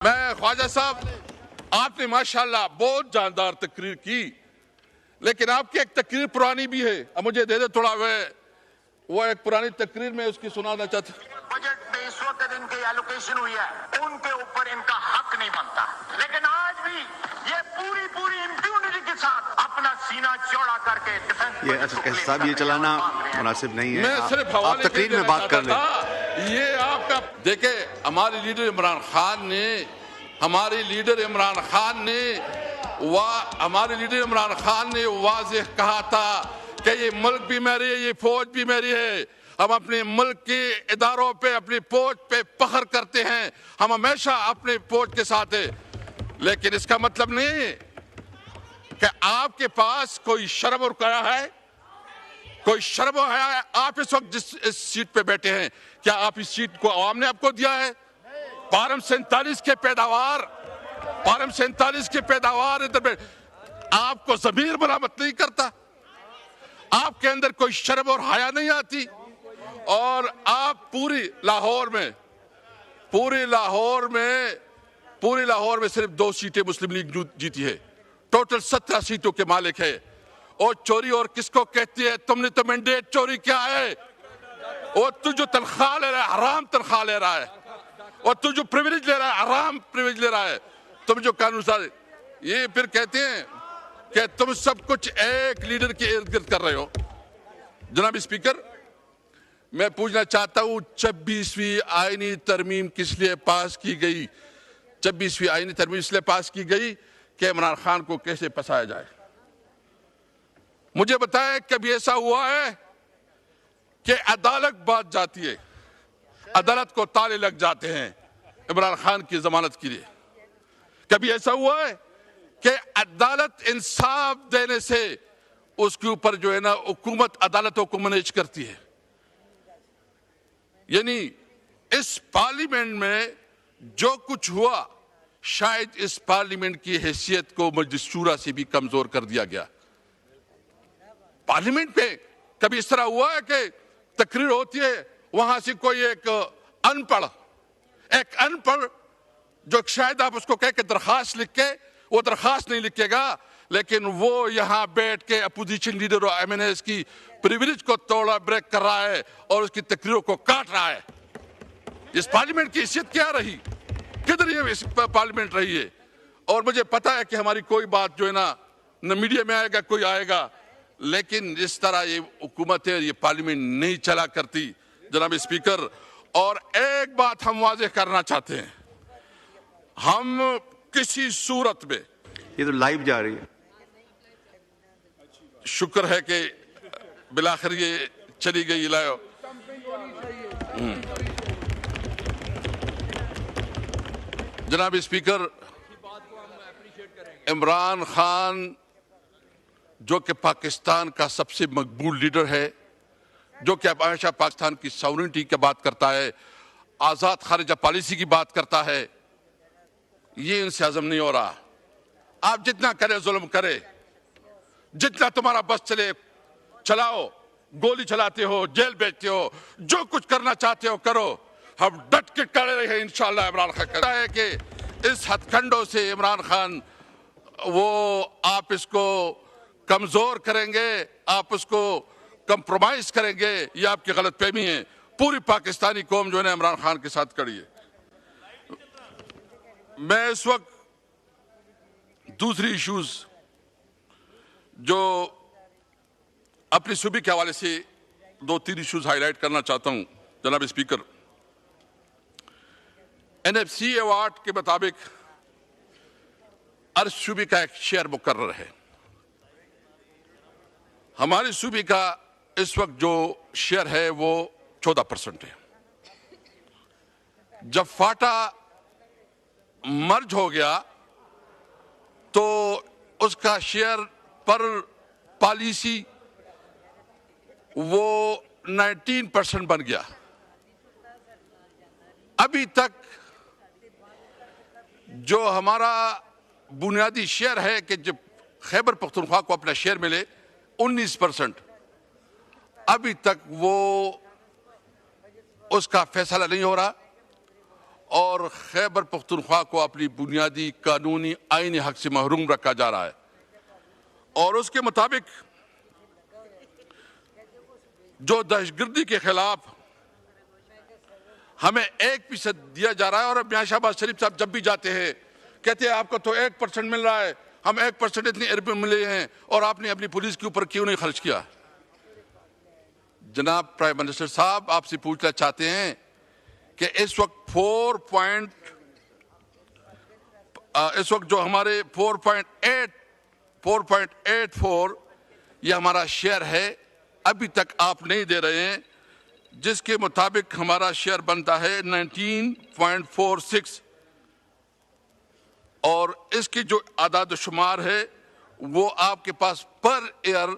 मैं ख्वाजा साहब, आपने माशाल्लाह बहुत जानदार तकरीर की, लेकिन आपकी एक तकरीर पुरानी भी है। अब मुझे दे दे थोड़ा वो एक पुरानी तकरीर में उसकी सुनाना चाहता हूं। बजट में इस वक्त इनकी एलोकेशन हुई है, उनके ऊपर इनका हक नहीं बनता, लेकिन आज भी ये पूरी इम्प्यूनिटी के साथ अपना सीना चौड़ा करके डिफेंस ये असद साहब ये चलाना मुनासिब नहीं है। मैं सिर्फ आप तकरीर में बात कर लें। ये आपका देखे, हमारे लीडर इमरान खान ने वाज़ेह कहा था कि ये मुल्क भी मेरी है, ये फौज भी मेरी है। हम अपने मुल्क के इदारों पे, अपनी फौज पे फख्र करते हैं, हम हमेशा अपने फौज के साथ है। लेकिन इसका मतलब नहीं है कि आपके पास कोई शर्म और हया है, कोई शर्म और हया है। आप इस वक्त जिस इस सीट पे बैठे हैं, क्या आप इस सीट को आवाम ने आपको दिया है? पारम 47 के पैदावार इधर आपको ज़मीर बरामद नहीं करता, आपके अंदर कोई शर्म और हया नहीं आती। और आप पूरी लाहौर में सिर्फ 2 सीटें मुस्लिम लीग जीती है, टोटल 17 सीटों के मालिक है। और चोरी और किसको कहती है? तुमने तो मैंडेट चोरी किया है। और तू जो तनख्वाह ले रहा है, हराम तनख्वाह ले रहा है, और तू जो प्रिविलेज ले रहा है, हराम प्रिविलेज ले रहा है। तुम जो कानून सारे ये फिर कहते हैं कि तुम सब कुछ एक लीडर के इर्द गिर्द कर रहे हो। जनाब स्पीकर, मैं पूछना चाहता हूं, 26वीं आईनी तरमीम किस लिए पास की गई? 26वीं आईनी तरमीम इसलिए पास की गई कि इमरान खान को कैसे फंसाया जाए। मुझे बताएं, कभी ऐसा हुआ है कि अदालत बात जाती है, अदालत को ताले लग जाते हैं इमरान खान की जमानत के लिए? कभी ऐसा हुआ है कि अदालत इंसाफ देने से उसके ऊपर जो है ना, हुकूमत अदालतों को मैनेज करती है? यानी इस पार्लियामेंट में जो कुछ हुआ, शायद इस पार्लियामेंट की हैसियत को मजलिस शूरा से भी कमजोर कर दिया गया। पार्लियामेंट पे कभी इस तरह हुआ है कि तकरीर होती है, वहां से कोई एक अनपढ़ जो शायद आप उसको कह के दरखास्त लिख के, वो दरखास्त नहीं लिखेगा, लेकिन वो यहां बैठ के अपोजिशन लीडर और एमएनएस की प्रिविलेज को तोड़ा ब्रेक कर रहा है और उसकी तकरीरों को काट रहा है। इस पार्लियामेंट की हैसियत क्या रही? किधर ये पार्लियामेंट रही है? और मुझे पता है कि हमारी कोई बात जो है ना, न मीडिया में आएगा, कोई आएगा, लेकिन इस तरह ये हुकूमत है, ये पार्लियामेंट नहीं चला करती जनाब स्पीकर। और एक बात हम वाज़ेह करना चाहते हैं, हम किसी सूरत में, ये तो लाइव जा रही है, शुक्र है कि बिलाखिर ये चली गई लायो। जनाब स्पीकर, इमरान खान जो कि पाकिस्तान का सबसे मकबूल लीडर है, जो कि हमेशा पाकिस्तान की सॉवरेनिटी की बात करता है, आज़ाद खारिजा पॉलिसी की बात करता है, ये इनसे हजम नहीं हो रहा। आप जितना करे जुल्म करे, जितना तुम्हारा बस चले चलाओ, गोली चलाते हो, जेल भेजते हो, जो कुछ करना चाहते हो करो, हम डट के करे रहे इंशाअल्लाह। इमरान खान कहता है कि इस हथकंडों से इमरान खान आप इसको कमजोर करेंगे, आप उसको कंप्रोमाइज करेंगे, ये आपकी गलतफहमी है। पूरी पाकिस्तानी कौम जो है ना इमरान खान के साथ खड़ी है। मैं इस वक्त दूसरी इश्यूज जो अपनी सूबे के हवाले से 2-3 इश्यूज हाईलाइट करना चाहता हूं जनाब स्पीकर। एनएफसी अवार्ड के मुताबिक हर सूबे का एक शेयर मुकर्रर है। हमारे सूबे का इस वक्त जो शेयर है वो 14% है। जब फाटा मर्ज हो गया तो उसका शेयर पर पॉलिसी वो 19% बन गया। अभी तक जो हमारा बुनियादी शेयर है कि जब खैबर पख्तूनख्वा को अपना शेयर मिले 19%, अभी तक वो उसका फैसला नहीं हो रहा। और खैबर पख्तूनख्वा को अपनी बुनियादी कानूनी आईनी हक से महरूम रखा जा रहा है। और उसके मुताबिक जो दहशतगर्दी के खिलाफ हमें 1% दिया जा रहा है, और अब मियां शहबाज शरीफ साहब जब भी जाते हैं कहते हैं आपको तो 1% मिल रहा है, हम 1% इतनी अरब मिले हैं और आपने अपनी पुलिस के ऊपर क्यों नहीं खर्च किया। जनाब प्राइम मिनिस्टर साहब, आपसे पूछना चाहते हैं कि इस वक्त जो हमारे 4.84 ये हमारा शेयर है, अभी तक आप नहीं दे रहे हैं, जिसके मुताबिक हमारा शेयर बनता है 19.46, और इसकी जो आदाद शुमार है वो आपके पास पर ईयर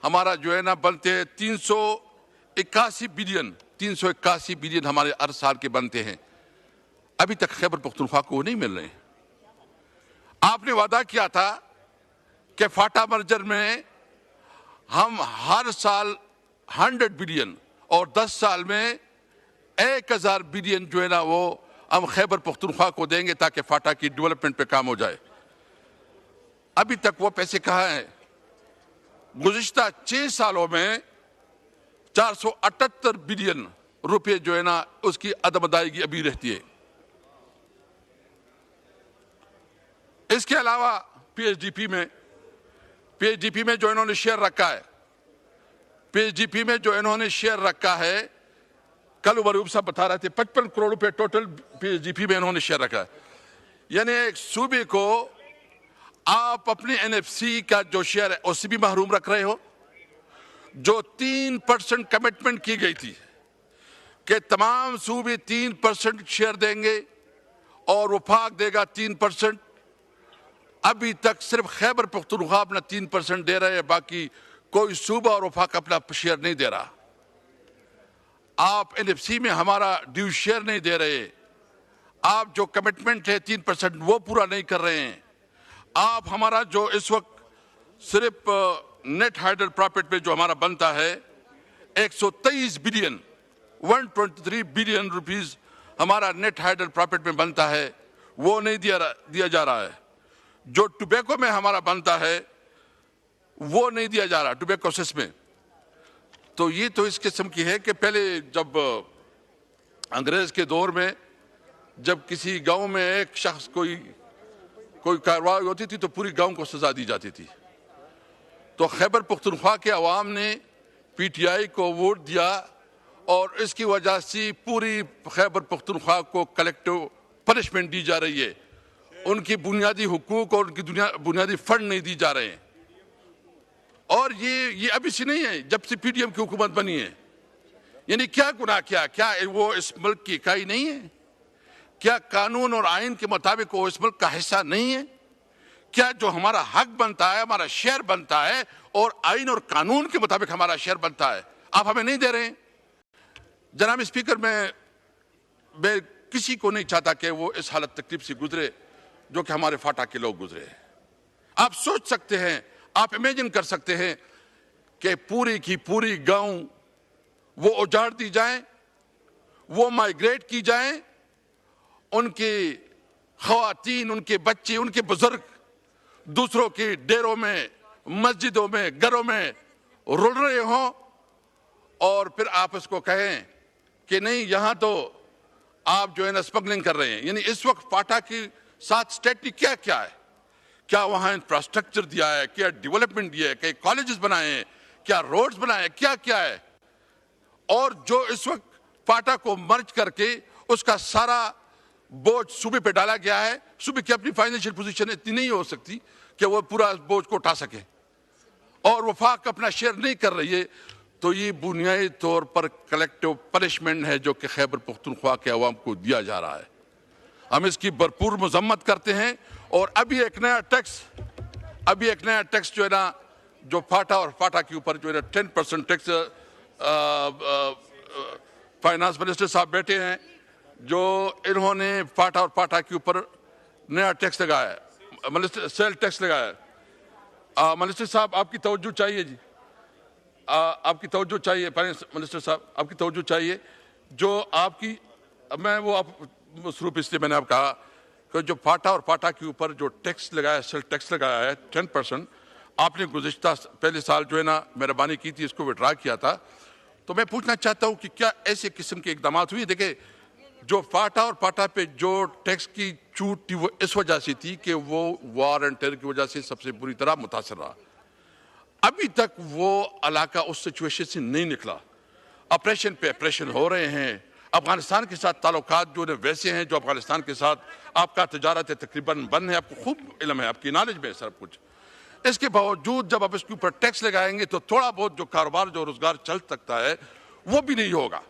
हमारा जो है ना बनते हैं 381 बिलियन हमारे हर साल के बनते हैं। अभी तक खैबर पख्तूनख्वा को नहीं मिल रहे हैं। आपने वादा किया था कि फाटा मर्जर में हम हर साल 100 बिलियन और 10 साल में 1000 बिलियन जो है ना वो हम खैबर पख्तूनख्वा को देंगे ताकि फाटा की डेवलपमेंट पे काम हो जाए। अभी तक वो पैसे कहाँ हैं? गुज़िश्ता 6 सालों में 478 बिलियन रुपए जो है ना उसकी अदम अदायगी अभी रहती है। इसके अलावा पीएचडीपी में जो इन्होंने शेयर रखा है, कल उमर साहब बता रहे थे 55 करोड़ रुपए टोटल पीएचडीपी में इन्होंने शेयर रखा है। यानी एक सूबे को आप अपने एनएफसी का जो शेयर है उससे भी महरूम रख रहे हो। जो 3% कमिटमेंट की गई थी कि तमाम सूबे 3% शेयर देंगे और वफाक देगा 3%, अभी तक सिर्फ खैबर पख्तूनख्वा अपना 3% दे रहे हैं, बाकी कोई सूबा और वफाक अपना शेयर नहीं दे रहा। आप एनएफसी में हमारा ड्यू शेयर नहीं दे रहे, आप जो कमिटमेंट है 3% वो पूरा नहीं कर रहे हैं। आप हमारा जो इस वक्त सिर्फ नेट हाइडल प्रॉफिट पे जो हमारा बनता है 123 बिलियन 123 बिलियन रुपीस हमारा नेट हाइडल प्रॉफिट में बनता है, वो नहीं दिया जा रहा है। जो टोबैको में हमारा बनता है वो नहीं दिया जा रहा, टोबैको सेस में। तो ये तो इस किस्म की है कि पहले जब अंग्रेज के दौर में जब किसी गांव में एक शख्स कोई कार्रवाई होती थी तो पूरी गांव को सजा दी जाती थी। तो खैबर पख्तूनख्वा के अवाम ने पीटीआई को वोट दिया और इसकी वजह से पूरी खैबर पख्तूनख्वा को कलेक्टिव पनिशमेंट दी जा रही है। उनकी बुनियादी हुकूक और उनकी बुनियादी फंड नहीं दी जा रहे हैं। और ये अभी से नहीं है, जब से पीडीएम की हुकूमत बनी है। यानी क्या गुनाह किया? क्या वो इस मुल्क की इकाई नहीं है? क्या कानून और आइन के मुताबिक वो इस मुल्क का हिस्सा नहीं है? क्या जो हमारा हक बनता है, हमारा शेयर बनता है और आइन और कानून के मुताबिक हमारा शेयर बनता है, आप हमें नहीं दे रहे हैं? जनाब स्पीकर, मैं किसी को नहीं चाहता कि वो इस हालत तकलीफ से गुजरे जो कि हमारे फाटा के लोग गुजरे हैं। आप सोच सकते हैं, आप इमेजिन कर सकते हैं कि पूरी की पूरी गांव वो उजाड़ दी जाए, वो माइग्रेट की जाए, उनके ख़वातीन, उनके बच्चे, उनके बुजुर्ग दूसरों के डेरों में, मस्जिदों में, घरों में रुल रहे हों, और फिर आप इसको कहें कि नहीं यहाँ तो आप जो है ना स्मगलिंग कर रहे हैं। यानी इस वक्त फाटा के साथ स्टेट ने क्या क्या है? क्या वहाँ इंफ्रास्ट्रक्चर दिया है? क्या डेवलपमेंट दिया है? क्या कॉलेजेस बनाए हैं? क्या रोड्स बनाए हैं? क्या क्या है? और जो इस वक्त फाटा को मर्ज करके उसका सारा बोझ सूबे पे डाला गया है, सूबे की अपनी फाइनेंशियल पोजीशन इतनी नहीं हो सकती कि वो पूरा बोझ को उठा सके, और वफाक अपना शेयर नहीं कर रही है। तो ये बुनियादी तौर पर कलेक्टिव पनिशमेंट है जो कि खैबर पख्तूनख्वा के अवाम को दिया जा रहा है। हम इसकी भरपूर मजम्मत करते हैं। और अभी एक नया टैक्स जो है ना, जो फाटा और फाटा के ऊपर जो है ना 10% टैक्स, फाइनेंस मिनिस्टर साहब बैठे हैं जो इन्होंने फाटा और फाटा के ऊपर नया टैक्स लगाया है, मिनिस्टर सेल टैक्स लगाया है। मिनिस्टर साहब आपकी तवज्जो चाहिए जी, आपकी तवज्जो चाहिए। फाइनेंस मिनिस्टर साहब आपकी तवज्जो चाहिए। जो आपकी, मैं वो आप मसरूफ इसलिए मैंने आप कहा कि जो फाटा और पाटा के ऊपर जो टैक्स लगाया, सेल टैक्स लगाया है 10%, आपने गुज़िश्ता पहले साल जो है ना मेहरबानी की थी, इसको विड्रा किया था। तो मैं पूछना चाहता हूं कि क्या ऐसे किस्म के इकदाम हुए? देखिए, जो फाटा और पाटा पे जो टैक्स की छूट थी वो इस वजह से थी कि वो वॉर एंड टेरर की वजह से सबसे बुरी तरह मुतासर रहा। अभी तक वो इलाका उस सिचुएशन से नहीं निकला। ऑपरेशन पे ऑपरेशन हो रहे हैं। अफगानिस्तान के साथ ताल्लुकात जो वैसे हैं जो अफगानिस्तान के साथ आपका तजारत है तकरीबन बंद है, आपको खूब इल्म है, आपकी नॉलेज में है सब कुछ। इसके बावजूद जब आप इसके ऊपर टैक्स लगाएंगे तो थोड़ा बहुत जो कारोबार जो रोजगार चल सकता है वो भी नहीं होगा।